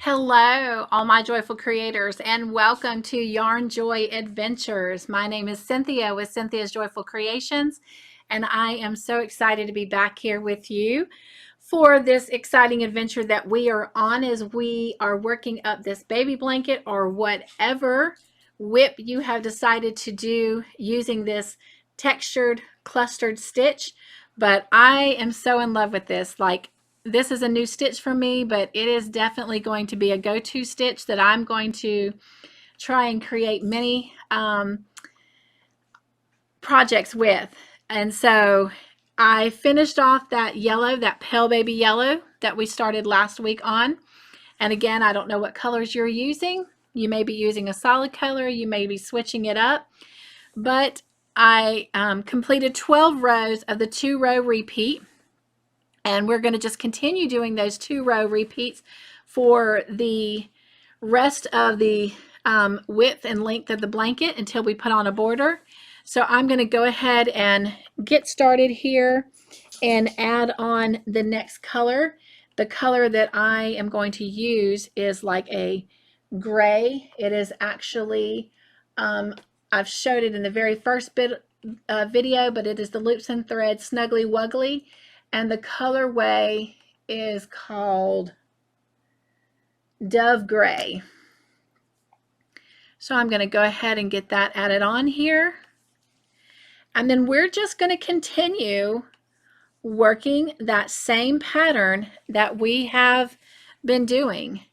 Hello, all my joyful creators, and welcome to Yarn Joy Adventures. My name is Cynthia with Cynthia's Joyful Creations, and I am so excited to be back here with you for this exciting adventure that we are on as we are working up this baby blanket or whatever whip you have decided to do using this textured clustered stitch. But I am so in love with this. This is a new stitch for me, but it is definitely going to be a go-to stitch that I'm going to try and create many projects with. And so I finished off that yellow, that pale baby yellow that we started last week on. And again, I don't know what colors you're using. You may be using a solid color, you may be switching it up, but I completed 12 rows of the 2-row repeat. And we're going to just continue doing those 2-row repeats for the rest of the width and length of the blanket until we put on a border. So I'm going to go ahead and get started here and add on the next color. The color that I am going to use is like a gray. It is actually, I've showed it in the very first video, but it is the Loops and Threads Snuggly Wuggly. And the colorway is called Dove Gray. So I'm going to go ahead and get that added on here. And then we're just going to continue working that same pattern that we have been doing.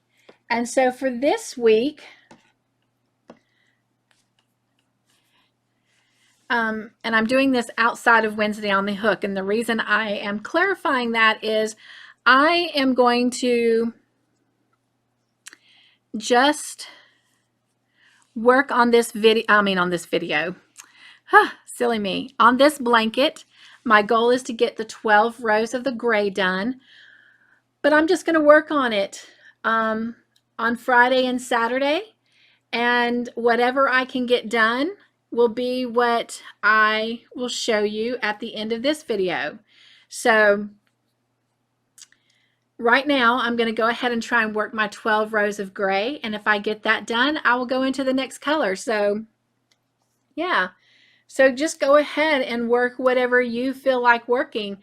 And so for this week, and I'm doing this outside of Wednesday on the hook, and the reason I am clarifying that is I am going to just work on this video, silly me, on this blanket. My goal is to get the 12 rows of the gray done, but I'm just going to work on it on Friday and Saturday, and whatever I can get done will be what I will show you at the end of this video. So right now I'm going to go ahead and try and work my 12 rows of gray, and if I get that done, I will go into the next color. So yeah, so just go ahead and work whatever you feel like working.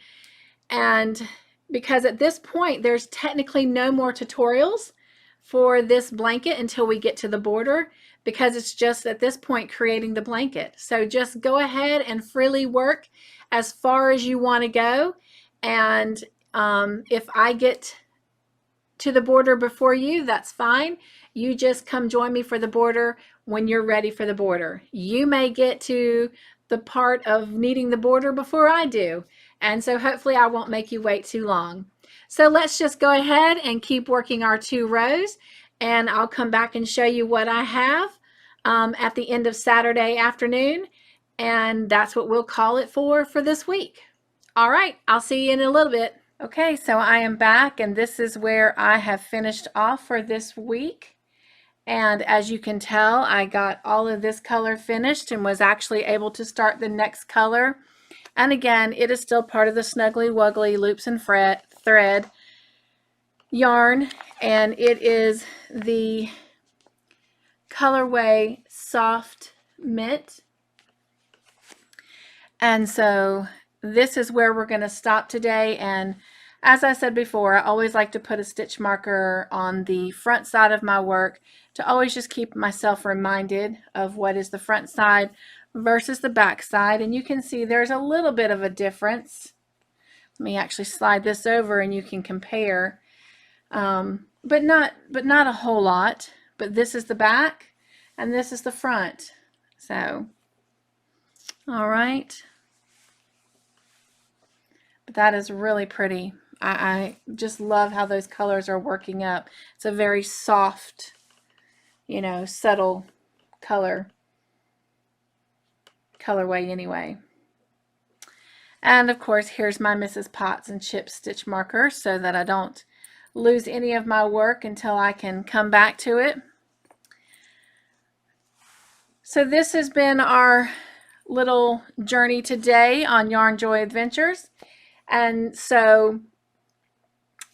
And because at this point there's technically no more tutorials for this blanket until we get to the border, because it's just at this point creating the blanket. So just go ahead and freely work as far as you want to go. And if I get to the border before you, that's fine. You just come join me for the border when you're ready for the border. You may get to the part of needing the border before I do. And so hopefully I won't make you wait too long. So let's just go ahead and keep working our 2 rows, and I'll come back and show you what I have at the end of Saturday afternoon, and that's what we'll call it for this week. All right, I'll see you in a little bit. Okay, so I am back, and this is where I have finished off for this week. And as you can tell, I got all of this color finished and was actually able to start the next color. And again, it is still part of the Snuggly Wuggly Loops and Thread yarn, and it is the colorway Soft Mint. And so this is where we're going to stop today. And as I said before, I always like to put a stitch marker on the front side of my work to always just keep myself reminded of what is the front side versus the back side. And you can see there's a little bit of a difference. Let me actually slide this over and you can compare, but not a whole lot. But this is the back and this is the front. So all right, but that is really pretty. I just love how those colors are working up. It's a very soft, you know, subtle colorway anyway. And of course, here's my Mrs. Potts and Chip stitch marker so that I don't lose any of my work until I can come back to it. So this has been our little journey today on Yarn Joy Adventures. And so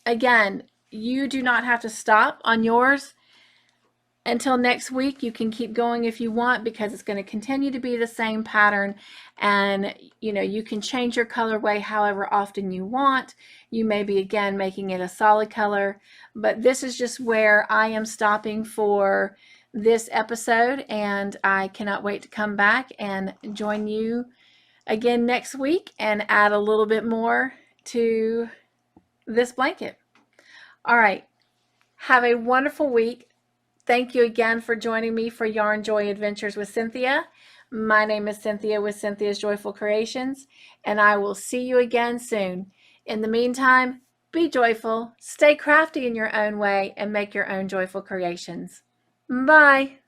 again, you do not have to stop on yours until next week. You can keep going if you want, because it's going to continue to be the same pattern, and you can change your colorway however often you want. You may be again making it a solid color, but this is just where I am stopping for this episode, and I cannot wait to come back and join you again next week and add a little bit more to this blanket. All right, have a wonderful week. Thank you again for joining me for Yarn Joy Adventures with Cynthia. My name is Cynthia with Cynthia's Joyful Creations, and I will see you again soon. In the meantime, be joyful, stay crafty in your own way, and make your own joyful creations. Bye.